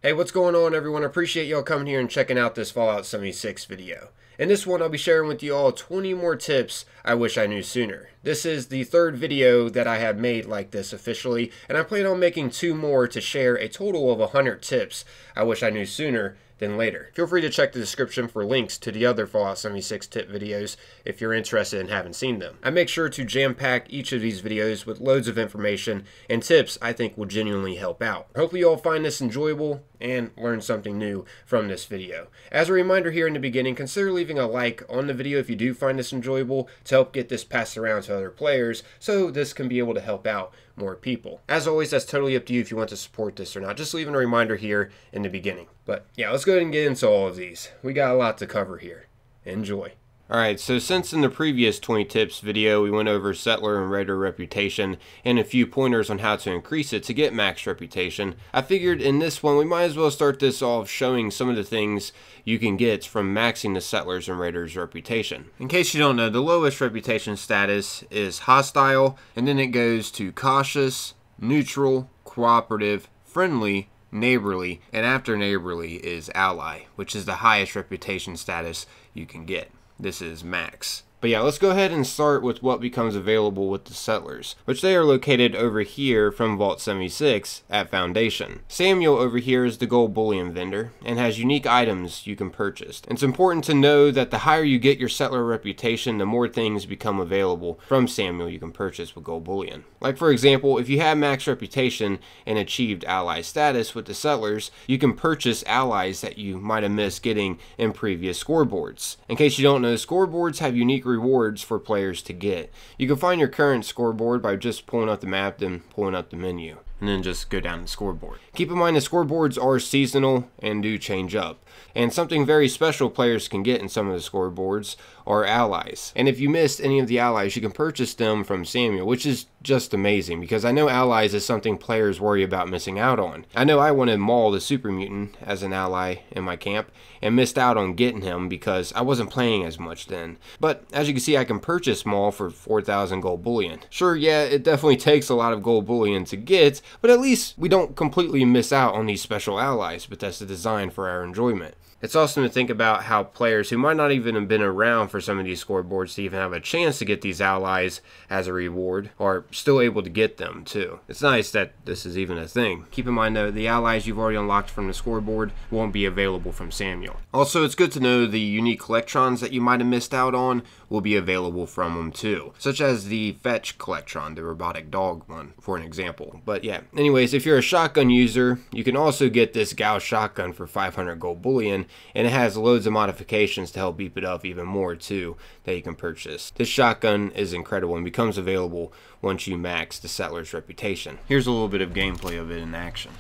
Hey, what's going on, everyone? I appreciate y'all coming here and checking out this Fallout 76 video. In this one, I'll be sharing with you all 20 more tips I wish I knew sooner. This is the third video that I have made like this officially, and I plan on making 2 more to share a total of 100 tips I wish I knew sooner than later. Feel free to check the description for links to the other Fallout 76 tip videos if you're interested and haven't seen them. I make sure to jam-pack each of these videos with loads of information and tips I think will genuinely help out. Hopefully you all find this enjoyable and learn something new from this video. As a reminder here in the beginning, consider leaving a like on the video if you do find this enjoyable to help get this passed around to other players so this can be able to help out more people. As always, that's totally up to you if you want to support this or not. Just leaving a reminder here in the beginning. But yeah, let's go ahead and get into all of these. We got a lot to cover here. Enjoy. Alright, so since in the previous 20 tips video we went over settler and raider reputation and a few pointers on how to increase it to get max reputation, I figured in this one we might as well start this off showing some of the things you can get from maxing the settlers and raiders reputation. In case you don't know, the lowest reputation status is hostile, and then it goes to cautious, neutral, cooperative, friendly, neighborly, and after neighborly is ally, which is the highest reputation status you can get. This is max. But yeah, let's go ahead and start with what becomes available with the settlers, which they are located over here from Vault 76 at Foundation. Samuel over here is the gold bullion vendor and has unique items you can purchase. It's important to know that the higher you get your settler reputation, the more things become available from Samuel you can purchase with gold bullion. Like for example, if you have max reputation and achieved ally status with the settlers, you can purchase allies that you might have missed getting in previous scoreboards. In case you don't know, scoreboards have unique rewards for players to get. You can find your current scoreboard by just pulling up the map, then pulling up the menu, and then just go down the scoreboard. Keep in mind the scoreboards are seasonal and do change up. And something very special players can get in some of the scoreboards are allies. And if you missed any of the allies, you can purchase them from Samuel, which is just amazing because I know allies is something players worry about missing out on. I know I wanted Maul the super mutant as an ally in my camp and missed out on getting him because I wasn't playing as much then. But as you can see, I can purchase Maul for 4,000 gold bullion. Sure, yeah, it definitely takes a lot of gold bullion to get, but at least we don't completely miss out on these special allies, but that's the design for our enjoyment. It's awesome to think about how players who might not even have been around for some of these scoreboards to even have a chance to get these allies as a reward are still able to get them too. It's nice that this is even a thing. Keep in mind though, the allies you've already unlocked from the scoreboard won't be available from Samuel. Also, it's good to know the unique collectrons that you might have missed out on will be available from them too, such as the fetch collectron, the robotic dog one, for an example. But yeah, anyways, if you're a shotgun user, you can also get this Gauss shotgun for 500 gold bullion, and it has loads of modifications to help beef it up even more too that you can purchase. This shotgun is incredible and becomes available once you max the settler's reputation. Here's a little bit of gameplay of it in action.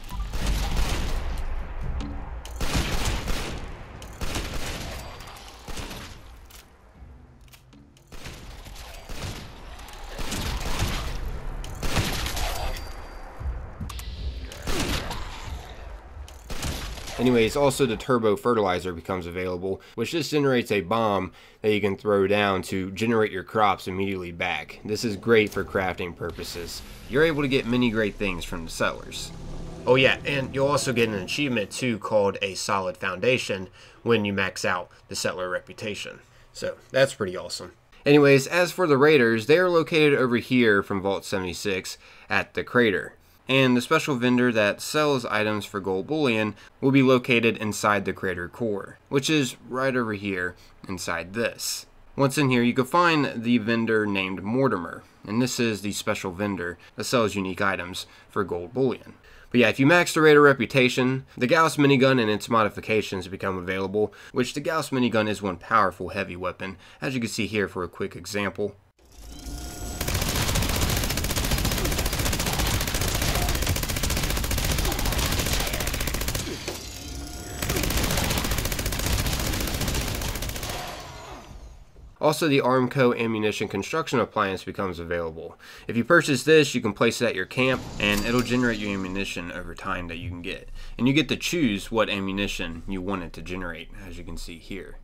Anyways, also the turbo fertilizer becomes available, which just generates a bomb that you can throw down to generate your crops immediately back. This is great for crafting purposes. You're able to get many great things from the settlers. Oh yeah, and you'll also get an achievement too called a solid foundation when you max out the settler reputation. So that's pretty awesome. Anyways, as for the raiders, they are located over here from Vault 76 at the crater. And the special vendor that sells items for gold bullion will be located inside the crater core, which is right over here inside this. Once in here, you can find the vendor named Mortimer, and this is the special vendor that sells unique items for gold bullion. But yeah, if you max the raider reputation, the Gauss minigun and its modifications become available, which the Gauss minigun is one powerful heavy weapon, as you can see here for a quick example. Also, the Armco ammunition construction appliance becomes available. If you purchase this, you can place it at your camp and it'll generate your ammunition over time that you can get. And you get to choose what ammunition you want it to generate, as you can see here.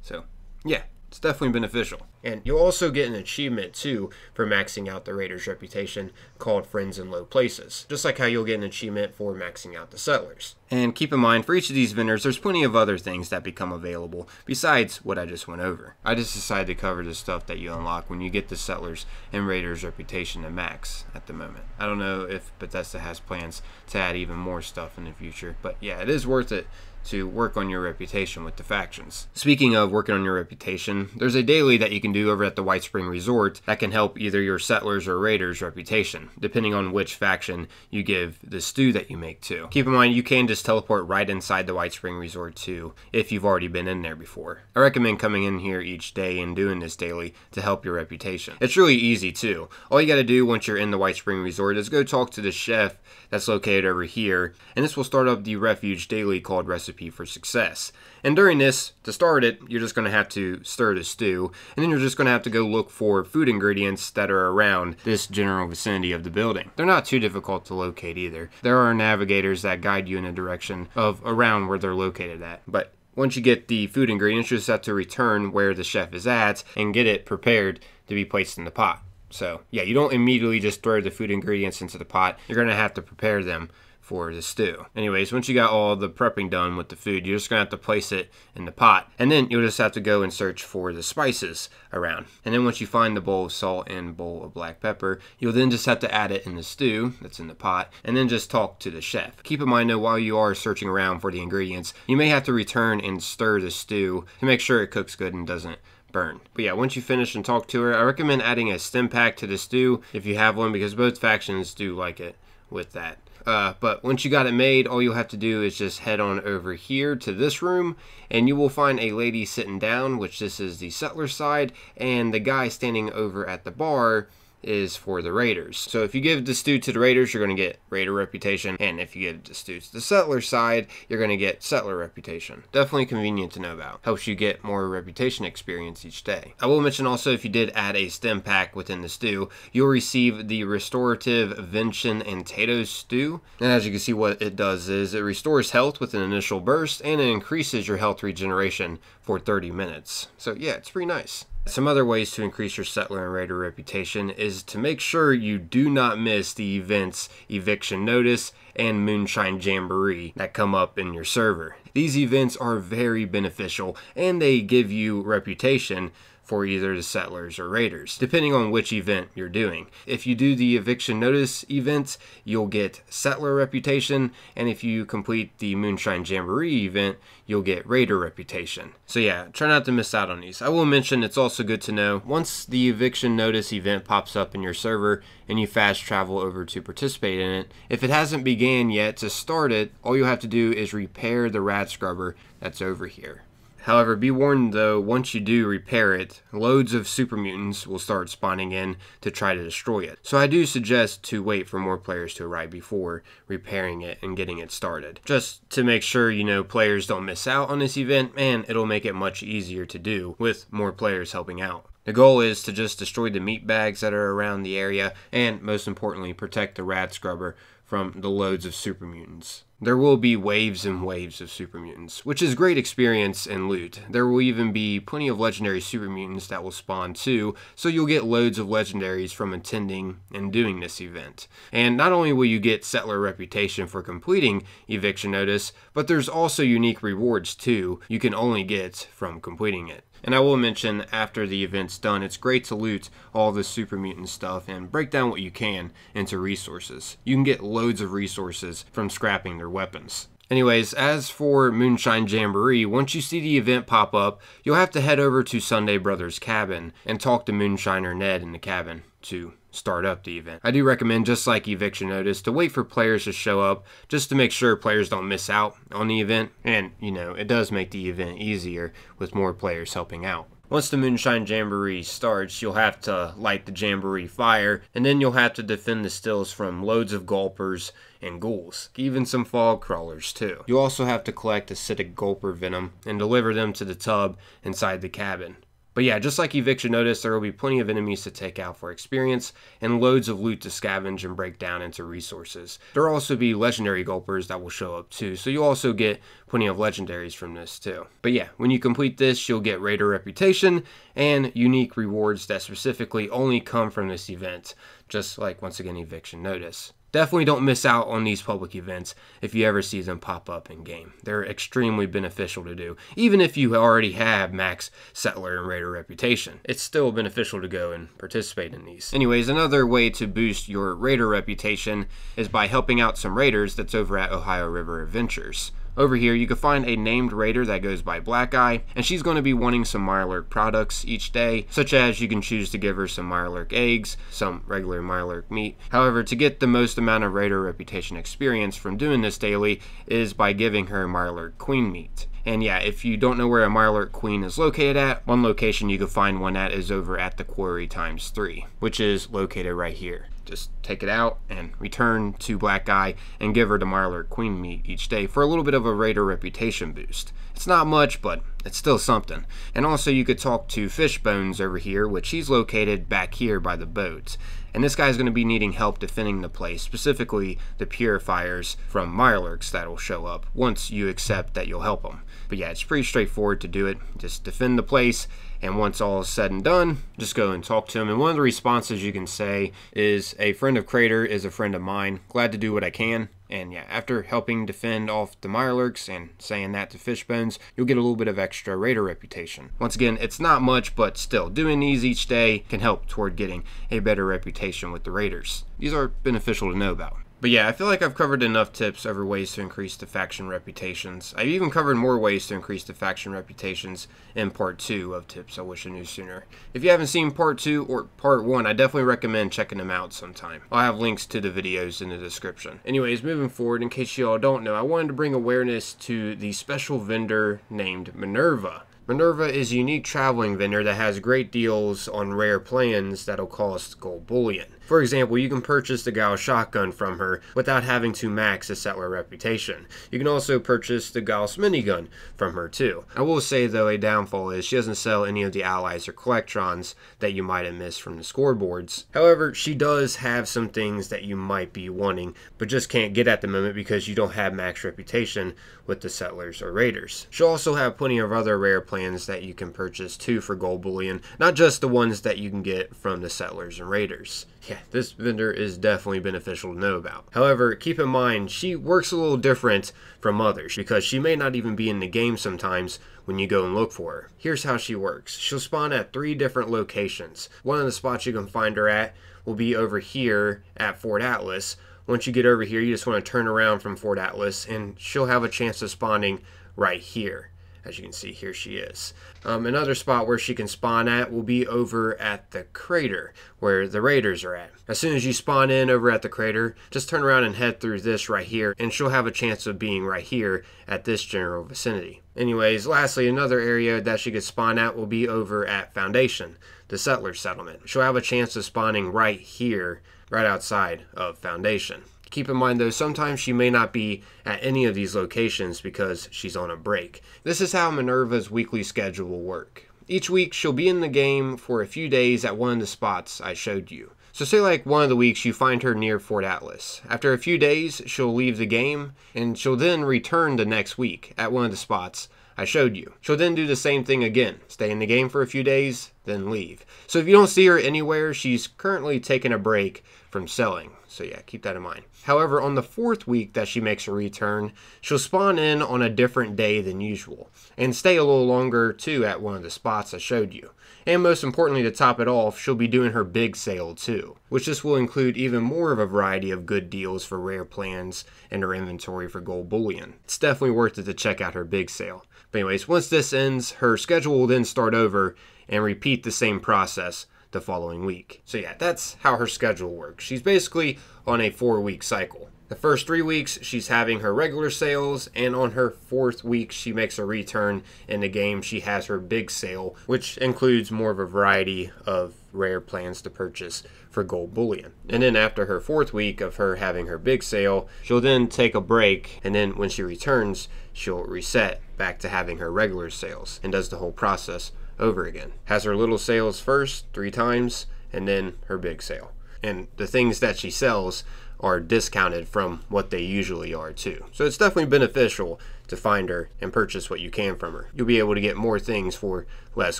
So, yeah, it's definitely beneficial. And you'll also get an achievement too for maxing out the Raiders' reputation called Friends in Low Places, just like how you'll get an achievement for maxing out the Settlers. And keep in mind, for each of these vendors, there's plenty of other things that become available besides what I just went over. I just decided to cover the stuff that you unlock when you get the Settlers and Raiders reputation to max at the moment. I don't know if Bethesda has plans to add even more stuff in the future, but yeah, it is worth it to work on your reputation with the factions. Speaking of working on your reputation, there's a daily that you can do over at the White Spring Resort that can help either your Settlers or Raiders reputation, depending on which faction you give the stew that you make to. Keep in mind, you can just teleport right inside the White Spring Resort too, if you've already been in there before. I recommend coming in here each day and doing this daily to help your reputation. It's really easy too. All you gotta do once you're in the White Spring Resort is go talk to the chef that's located over here, and this will start up the refuge daily called Recipe for Success. And during this, to start it, you're just going to have to stir the stew, and then you're just going to have to go look for food ingredients that are around this general vicinity of the building. They're not too difficult to locate either. There are navigators that guide you in a direction of around where they're located at, but once you get the food ingredients, you just have to return where the chef is at and get it prepared to be placed in the pot. So yeah, you don't immediately just throw the food ingredients into the pot. You're going to have to prepare them for the stew. Anyways, once you got all the prepping done with the food, you're just gonna have to place it in the pot, and then you'll just have to go and search for the spices around. And then once you find the bowl of salt and bowl of black pepper, you'll then just have to add it in the stew that's in the pot, and then just talk to the chef. Keep in mind though, while you are searching around for the ingredients, you may have to return and stir the stew to make sure it cooks good and doesn't burn. But yeah, once you finish and talk to her, I recommend adding a stim pack to the stew if you have one, because both factions do like it with that. But once you got it made, all you'll have to do is just head on over here to this room, and you will find a lady sitting down, which this is the settler side, and the guy standing over at the bar is for the Raiders. So if you give the stew to the Raiders, you're going to get Raider reputation, and if you give the stew to the settler side, you're going to get settler reputation. Definitely convenient to know about. Helps you get more reputation experience each day. I will mention also, if you did add a stim pack within the stew, you'll receive the restorative Vention and Tato stew. And as you can see, what it does is it restores health with an initial burst, and it increases your health regeneration for 30 minutes. So yeah, it's pretty nice. Some other ways to increase your settler and raider reputation is to make sure you do not miss the events Eviction Notice and Moonshine Jamboree that come up in your server. These events are very beneficial, and they give you reputation for either the settlers or raiders, depending on which event you're doing. If you do the Eviction Notice event, you'll get settler reputation, and if you complete the Moonshine Jamboree event, you'll get raider reputation. So yeah, try not to miss out on these. I will mention it's also good to know, once the Eviction Notice event pops up in your server and you fast travel over to participate in it, if it hasn't began yet to start it, all you have to do is repair the rat scrubber that's over here. However, be warned though, once you do repair it, loads of super mutants will start spawning in to try to destroy it. So I do suggest to wait for more players to arrive before repairing it and getting it started. Just to make sure, you know, players don't miss out on this event, and it'll make it much easier to do with more players helping out. The goal is to just destroy the meat bags that are around the area, and most importantly, protect the rat scrubber from the loads of super mutants. There will be waves and waves of super mutants, which is great experience and loot. There will even be plenty of legendary super mutants that will spawn too, so you'll get loads of legendaries from attending and doing this event. And not only will you get settler reputation for completing Eviction Notice, but there's also unique rewards too you can only get from completing it. And I will mention, after the event's done, it's great to loot all the super mutant stuff and break down what you can into resources. You can get loads of resources from scrapping their weapons. Anyways, as for Moonshine Jamboree, once you see the event pop up, you'll have to head over to Sunday Brothers' cabin and talk to Moonshiner Ned in the cabin to start up the event. I do recommend, just like Eviction Notice, to wait for players to show up just to make sure players don't miss out on the event. And, you know, it does make the event easier with more players helping out. Once the Moonshine Jamboree starts, you'll have to light the Jamboree fire, and then you'll have to defend the stills from loads of gulpers and ghouls, even some fog crawlers too. You also have to collect acidic gulper venom and deliver them to the tub inside the cabin. But yeah, just like Eviction Notice, there will be plenty of enemies to take out for experience, and loads of loot to scavenge and break down into resources. There will also be legendary gulpers that will show up too, so you'll also get plenty of legendaries from this too. But yeah, when you complete this, you'll get raider reputation and unique rewards that specifically only come from this event, just like, once again, Eviction Notice. definitely don't miss out on these public events if you ever see them pop up in game. They're extremely beneficial to do. Even if you already have max settler and raider reputation, it's still beneficial to go and participate in these. Anyways, another way to boost your raider reputation is by helping out some raiders that's over at Ohio River Adventures. Over here, you can find a named raider that goes by Black Eye, and she's going to be wanting some Mirelurk products each day, such as you can choose to give her some Mirelurk eggs, some regular Mirelurk meat. However, to get the most amount of raider reputation experience from doing this daily is by giving her Mirelurk queen meat. And yeah, if you don't know where a Mirelurk queen is located at, one location you can find one at is over at the quarry ×3, which is located right here. Just take it out and return to Black Eye and give her the Mirelurk queen meat each day for a little bit of a raider reputation boost. It's not much, but it's still something. And also you could talk to Fishbones over here, which he's located back here by the boat. And this guy's going to be needing help defending the place, specifically the purifiers from Mirelurks that will show up once you accept that you'll help them. But yeah, it's pretty straightforward to do it. Just defend the place, and once all is said and done, just go and talk to him. And one of the responses you can say is, "A friend of Crater is a friend of mine. Glad to do what I can." And yeah, after helping defend off the Mirelurks and saying that to Fishbones, you'll get a little bit of extra raider reputation. Once again, it's not much, but still, doing these each day can help toward getting a better reputation with the raiders. These are beneficial to know about. But yeah, I feel like I've covered enough tips over ways to increase the faction reputations. I've even covered more ways to increase the faction reputations in part 2 of Tips I Wish I Knew Sooner. If you haven't seen part 2 or part 1, I definitely recommend checking them out sometime. I'll have links to the videos in the description. Anyways, moving forward, in case you all don't know, I wanted to bring awareness to the special vendor named Minerva. Minerva is a unique traveling vendor that has great deals on rare plans that'll cost gold bullion. For example, you can purchase the Gauss shotgun from her without having to max a settler reputation. You can also purchase the Gauss minigun from her too. I will say though, a downfall is she doesn't sell any of the allies or collectrons that you might have missed from the scoreboards. However, she does have some things that you might be wanting, but just can't get at the moment because you don't have max reputation with the settlers or raiders. She'll also have plenty of other rare plans that you can purchase too for gold bullion, not just the ones that you can get from the settlers and raiders. Yeah, this vendor is definitely beneficial to know about. However, keep in mind, she works a little different from others because she may not even be in the game sometimes when you go and look for her. Here's how she works. She'll spawn at 3 different locations. One of the spots you can find her at will be over here at Fort Atlas. Once you get over here, you just want to turn around from Fort Atlas and she'll have a chance of spawning right here. As you can see, here she is. Another spot where she can spawn at will be over at the crater, where the raiders are at. As soon as you spawn in over at the crater, just turn around and head through this right here, and she'll have a chance of being right here at this general vicinity. Anyways, lastly, another area that she could spawn at will be over at Foundation, the settler settlement. She'll have a chance of spawning right here, right outside of Foundation. Keep in mind though, sometimes she may not be at any of these locations because she's on a break. This is how Minerva's weekly schedule will work. Each week she'll be in the game for a few days at one of the spots I showed you. So say like one of the weeks you find her near Fort Atlas. After a few days she'll leave the game and she'll then return the next week at one of the spots I showed you. She'll then do the same thing again. Stay in the game for a few days, then leave. So if you don't see her anywhere, she's currently taking a break from selling. So yeah, keep that in mind. However, on the 4th week that she makes a return, she'll spawn in on a different day than usual and stay a little longer too at one of the spots I showed you. And most importantly, to top it off, she'll be doing her big sale too, which this will include even more of a variety of good deals for rare plans and her inventory for gold bullion. It's definitely worth it to check out her big sale. But anyways, once this ends, her schedule will then start over and repeat the same process the following week. So yeah, that's how her schedule works. She's basically on a 4-week cycle. The first 3 weeks, she's having her regular sales, and on her 4th week, she makes a return in the game. She has her big sale, which includes more of a variety of rare plans to purchase for gold bullion. And then after her 4th week of her having her big sale, she'll then take a break, and then when she returns, she'll reset back to having her regular sales and does the whole process over again. Has her little sales first 3 times, and then her big sale. And the things that she sells are discounted from what they usually are too. So it's definitely beneficial to find her and purchase what you can from her. You'll be able to get more things for less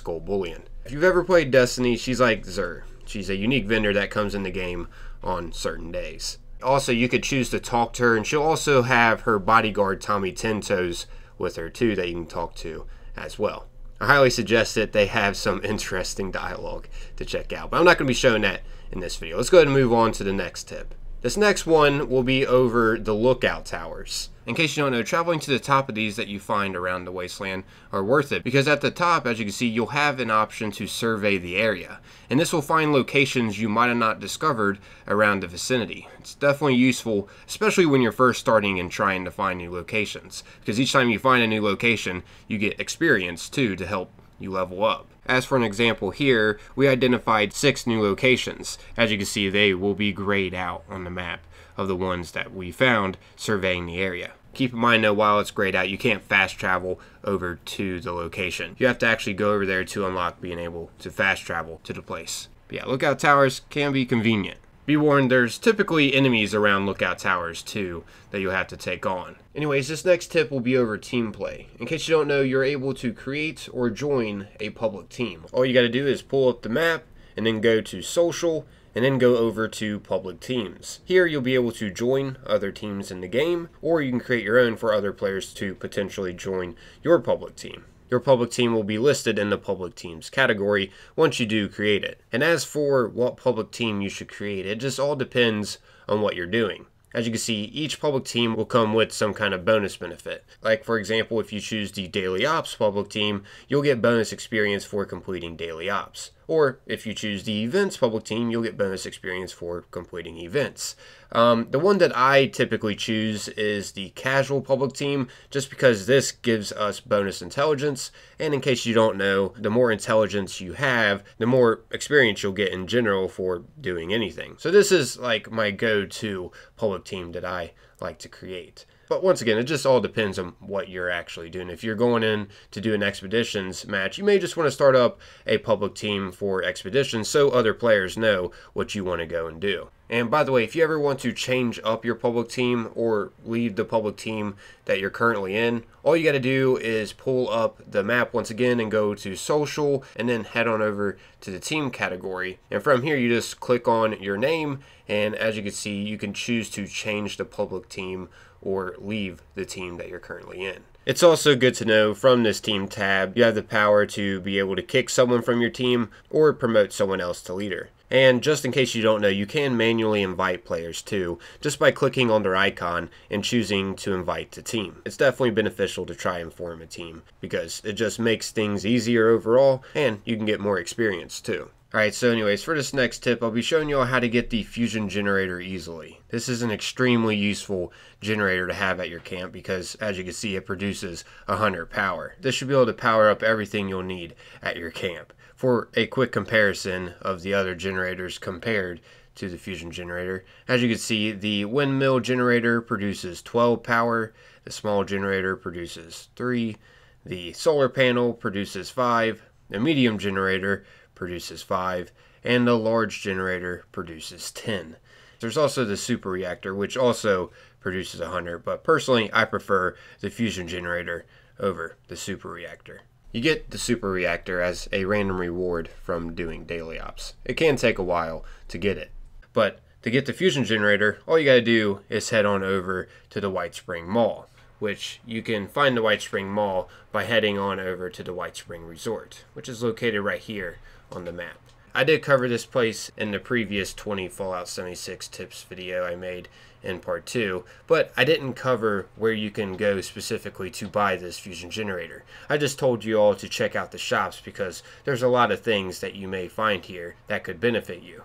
gold bullion. If you've ever played Destiny, she's like Xur. She's a unique vendor that comes in the game on certain days. Also, you could choose to talk to her, and she'll also have her bodyguard Tommy Ten Toes with her too that you can talk to as well. I highly suggest it. They have some interesting dialogue to check out, but I'm not going to be showing that in this video. Let's go ahead and move on to the next tip. This next one will be over the lookout towers. In case you don't know, traveling to the top of these that you find around the wasteland are worth it, because at the top, as you can see, you'll have an option to survey the area, and this will find locations you might have not discovered around the vicinity. It's definitely useful, especially when you're first starting and trying to find new locations, because each time you find a new location, you get experience too to help you level up. As for an example here, we identified 6 new locations. As you can see, they will be grayed out on the map of the ones that we found surveying the area. Keep in mind though, while it's grayed out, you can't fast travel over to the location. You have to actually go over there to unlock being able to fast travel to the place. But yeah, lookout towers can be convenient. Be warned, there's typically enemies around lookout towers too that you'll have to take on. Anyways, this next tip will be over team play. In case you don't know, you're able to create or join a public team. All you got to do is pull up the map and then go to social and then go over to public teams. Here you'll be able to join other teams in the game, or you can create your own for other players to potentially join your public team. Your public team will be listed in the public teams category once you do create it. And as for what public team you should create, it just all depends on what you're doing. As you can see, each public team will come with some kind of bonus benefit. Like for example, if you choose the Daily Ops public team, you'll get bonus experience for completing Daily Ops. Or if you choose the Events public team, you'll get bonus experience for completing events. The one that I typically choose is the Casual public team, just because this gives us bonus intelligence. And in case you don't know, the more intelligence you have, the more experience you'll get in general for doing anything. So this is like my go-to public team that I like to create. But once again, it just all depends on what you're actually doing. If you're going in to do an expeditions match, you may just want to start up a public team for expeditions so other players know what you want to go and do. And by the way, if you ever want to change up your public team or leave the public team that you're currently in, all you got to do is pull up the map once again and go to social and then head on over to the team category. And from here, you just click on your name, and as you can see, you can choose to change the public team or leave the team that you're currently in. It's also good to know from this team tab, you have the power to be able to kick someone from your team or promote someone else to leader. And just in case you don't know, you can manually invite players too, just by clicking on their icon and choosing to invite the team. It's definitely beneficial to try and form a team because it just makes things easier overall, and you can get more experience too. Alright, so anyways, for this next tip, I'll be showing you all how to get the fusion generator easily. This is an extremely useful generator to have at your camp because, as you can see, it produces 100 power. This should be able to power up everything you'll need at your camp. For a quick comparison of the other generators compared to the fusion generator, as you can see, the windmill generator produces 12 power, the small generator produces 3, the solar panel produces 5, the medium generator produces 5, and the large generator produces 10. There's also the super reactor, which also produces 100, but personally I prefer the fusion generator over the super reactor. You get the super reactor as a random reward from doing daily ops. It can take a while to get it, but to get the fusion generator, all you gotta do is head on over to the White Spring Mall, which you can find the White Spring Mall by heading on over to the White Spring Resort, which is located right here on the map. I did cover this place in the previous 20 Fallout 76 tips video I made in part 2, but I didn't cover where you can go specifically to buy this fusion generator. I just told you all to check out the shops because there's a lot of things that you may find here that could benefit you.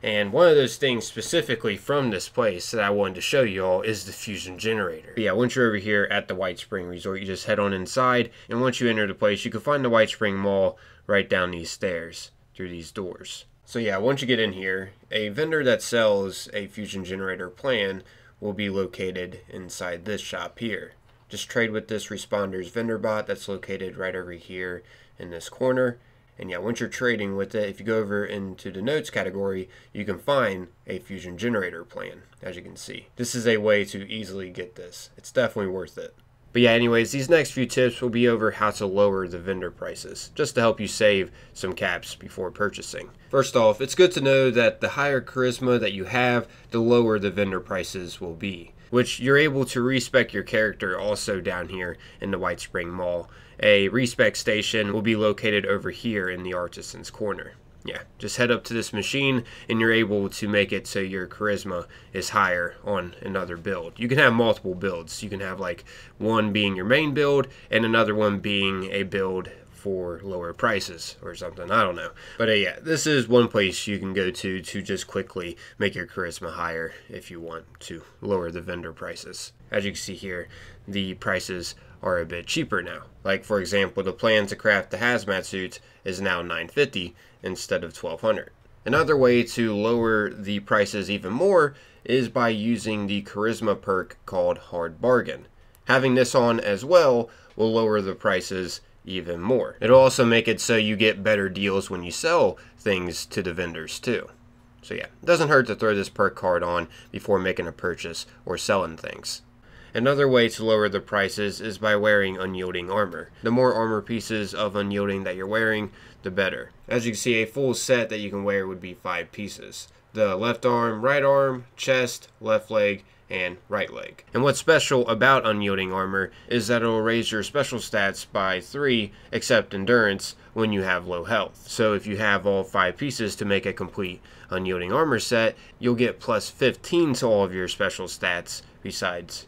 And one of those things specifically from this place that I wanted to show you all is the fusion generator. But yeah, once you're over here at the White Spring Resort, you just head on inside, and once you enter the place, you can find the White Spring Mall right down these stairs through these doors. So yeah, once you get in here, a vendor that sells a fusion generator plan will be located inside this shop here. Just trade with this Responders vendor bot that's located right over here in this corner. And yeah, once you're trading with it, if you go over into the notes category, you can find a fusion generator plan, as you can see. This is a way to easily get this. It's definitely worth it. But yeah, anyways, these next few tips will be over how to lower the vendor prices, just to help you save some caps before purchasing. First off, it's good to know that the higher charisma that you have, the lower the vendor prices will be, which you're able to respec your character also down here in the White Spring Mall. A respec station will be located over here in the Artisan's Corner. Yeah, just head up to this machine and you're able to make it so your charisma is higher on another build. You can have multiple builds. You can have like one being your main build and another one being a build for lower prices or something. I don't know. But yeah, this is one place you can go to just quickly make your charisma higher if you want to lower the vendor prices. As you can see here, the prices are a bit cheaper now. Like for example, the plan to craft the hazmat suit is now $950 instead of $1,200. Another way to lower the prices even more is by using the charisma perk called Hard Bargain. Having this on as well will lower the prices even more. It'll also make it so you get better deals when you sell things to the vendors too. So yeah, it doesn't hurt to throw this perk card on before making a purchase or selling things. Another way to lower the prices is by wearing Unyielding armor. The more armor pieces of Unyielding that you're wearing, the better. As you can see, a full set that you can wear would be 5 pieces. The left arm, chest, left leg, and right leg. And what's special about Unyielding armor is that it will raise your special stats by 3, except endurance, when you have low health. So if you have all 5 pieces to make a complete Unyielding armor set, you'll get plus 15 to all of your special stats besides,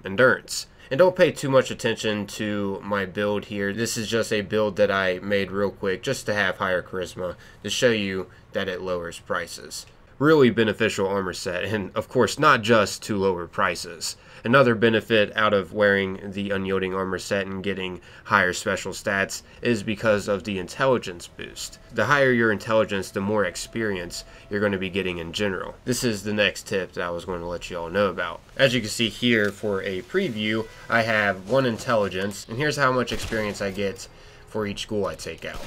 endurance. And don't pay too much attention to my build here. This is just a build that I made real quick just to have higher charisma to show you that it lowers prices. Really beneficial armor set, and of course not just to lower prices. Another benefit out of wearing the Unyielding armor set and getting higher special stats is because of the intelligence boost. The higher your intelligence, the more experience you're going to be getting in general. This is the next tip that I was going to let you all know about. As you can see here for a preview, I have 1 intelligence, and here's how much experience I get for each ghoul I take out.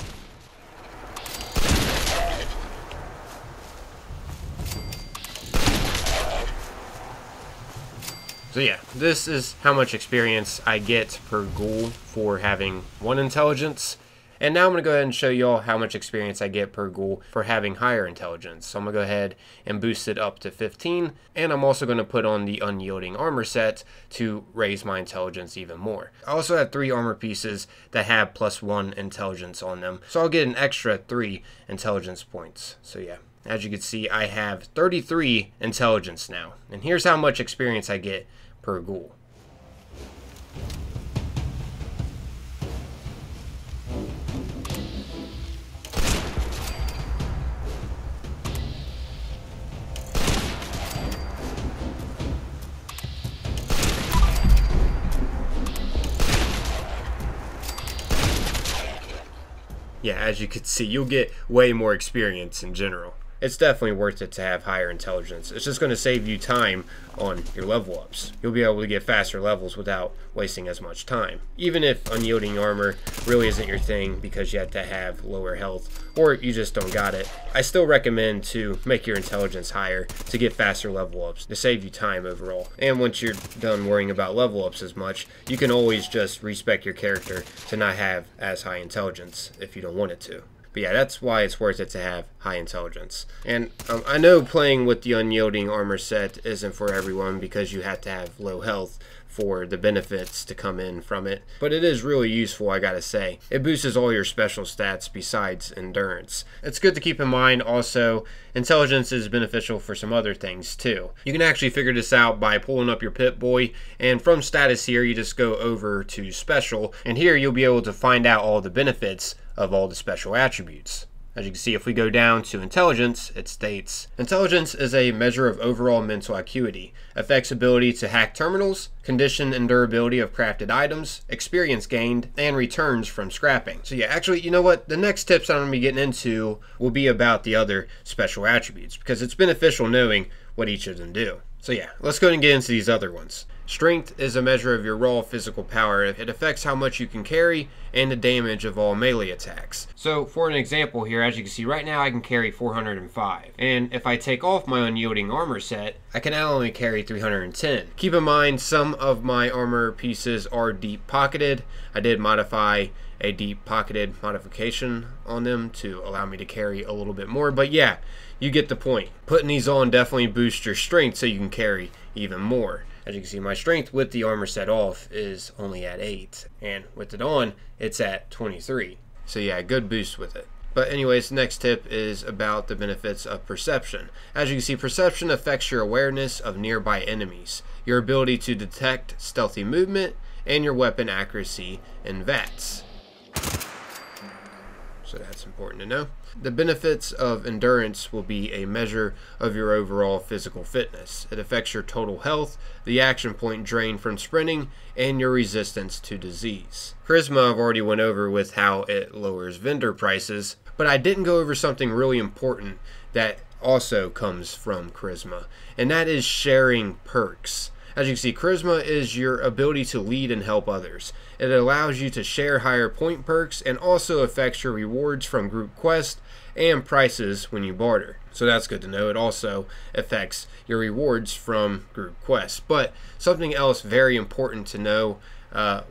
So yeah, this is how much experience I get per ghoul for having 1 intelligence. And now I'm going to go ahead and show you all how much experience I get per ghoul for having higher intelligence. So I'm going to go ahead and boost it up to 15. And I'm also going to put on the Unyielding armor set to raise my intelligence even more. I also have 3 armor pieces that have plus 1 intelligence on them. So I'll get an extra 3 intelligence points. So yeah. As you can see, I have 33 intelligence now. And here's how much experience I get per ghoul. Yeah, as you can see, you'll get way more experience in general. It's definitely worth it to have higher intelligence. It's just going to save you time on your level ups. You'll be able to get faster levels without wasting as much time. Even if Unyielding armor really isn't your thing because you have to have lower health or you just don't got it, I still recommend to make your intelligence higher to get faster level ups to save you time overall. And once you're done worrying about level ups as much, you can always just respec your character to not have as high intelligence if you don't want it to. But yeah, that's why it's worth it to have high intelligence. And I know playing with the Unyielding armor set isn't for everyone because you have to have low health for the benefits to come in from it. But it is really useful, I gotta say. It boosts all your special stats besides endurance. It's good to keep in mind also, intelligence is beneficial for some other things too. You can actually figure this out by pulling up your Pip-Boy, and from status here, you just go over to special, and here you'll be able to find out all the benefits of all the special attributes. As you can see, if we go down to intelligence, it states, intelligence is a measure of overall mental acuity, affects ability to hack terminals, condition and durability of crafted items, experience gained, and returns from scrapping. So yeah, actually, you know what? The next tips I'm going to be getting into will be about the other special attributes because it's beneficial knowing what each of them do. So yeah, let's go ahead and get into these other ones. Strength is a measure of your raw physical power. It affects how much you can carry and the damage of all melee attacks. So for an example here, as you can see right now, I can carry 405. And if I take off my unyielding armor set, I can now only carry 310. Keep in mind, some of my armor pieces are deep pocketed. I did modify a deep pocketed modification on them to allow me to carry a little bit more. But yeah, you get the point. Putting these on definitely boosts your strength so you can carry even more. As you can see, my strength with the armor set off is only at 8, and with it on, it's at 23. So yeah, good boost with it. But anyways, the next tip is about the benefits of perception. As you can see, perception affects your awareness of nearby enemies, your ability to detect stealthy movement, and your weapon accuracy in VATS. So that's important to know. The benefits of endurance will be a measure of your overall physical fitness. It affects your total health, the action point drain from sprinting, and your resistance to disease. Charisma I've already went over with how it lowers vendor prices, but I didn't go over something really important that also comes from charisma, and that is sharing perks. As you can see, charisma is your ability to lead and help others. It allows you to share higher point perks and also affects your rewards from group quests and prices when you barter. So that's good to know. It also affects your rewards from group quests. But something else very important to know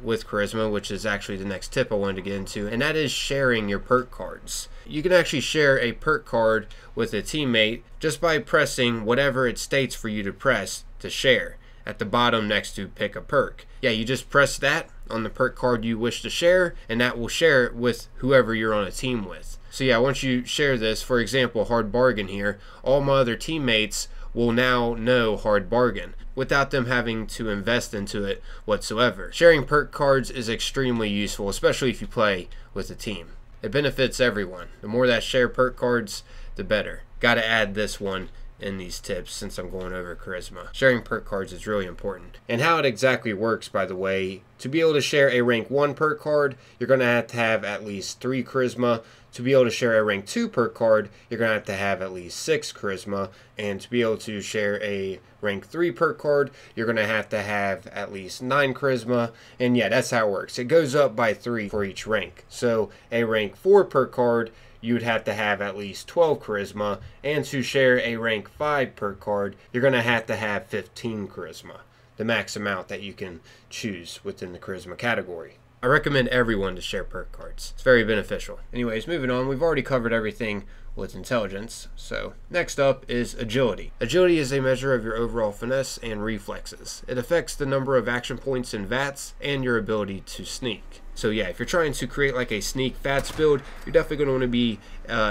with charisma, which is actually the next tip I wanted to get into, and that is sharing your perk cards. You can actually share a perk card with a teammate just by pressing whatever it states for you to press to share at the bottom next to pick a perk. Yeah, you just press that on the perk card you wish to share, and that will share it with whoever you're on a team with. So yeah, once you share this, for example, Hard Bargain here, all my other teammates will now know Hard Bargain without them having to invest into it whatsoever. Sharing perk cards is extremely useful, especially if you play with a team. It benefits everyone. The more that share perk cards, the better. Gotta add this one in these tips since I'm going over charisma. Sharing perk cards is really important. And how it exactly works, by the way, to be able to share a rank 1 perk card, you're going to have at least 3 charisma. To be able to share a rank 2 perk card, you're going to have at least 6 charisma. And to be able to share a rank 3 perk card, you're going to have at least 9 charisma. And yeah, that's how it works. It goes up by 3 for each rank. So a rank 4 perk card, you would have to have at least 12 charisma, and to share a rank 5 perk card, you're going to have 15 charisma, the max amount that you can choose within the charisma category. I recommend everyone to share perk cards. It's very beneficial. Anyways, moving on, we've already covered everything with intelligence, so next up is agility. Agility is a measure of your overall finesse and reflexes. It affects the number of action points in VATS and your ability to sneak. So yeah, if you're trying to create like a sneak VATS build, you're definitely going to want to be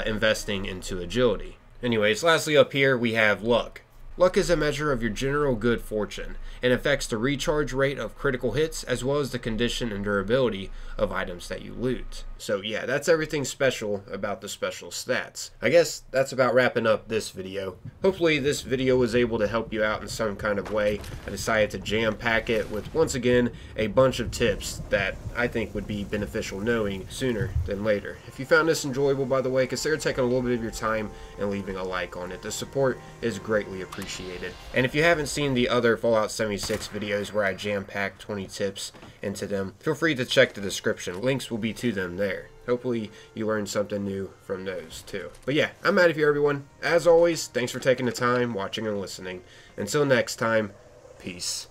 investing into agility. Anyways, lastly up here we have luck. Luck is a measure of your general good fortune and affects the recharge rate of critical hits as well as the condition and durability of items that you loot. So yeah, that's everything special about the special stats. I guess that's about wrapping up this video. Hopefully this video was able to help you out in some kind of way. I decided to jam pack it with, once again, a bunch of tips that I think would be beneficial knowing sooner than later. If you found this enjoyable, by the way, consider taking a little bit of your time and leaving a like on it. The support is greatly appreciated. And if you haven't seen the other Fallout 76 videos where I jam-packed 20 tips into them, feel free to check the description. Links will be to them there. Hopefully you learned something new from those too. But yeah, I'm out of here, everyone. As always, thanks for taking the time, watching and listening. Until next time, peace.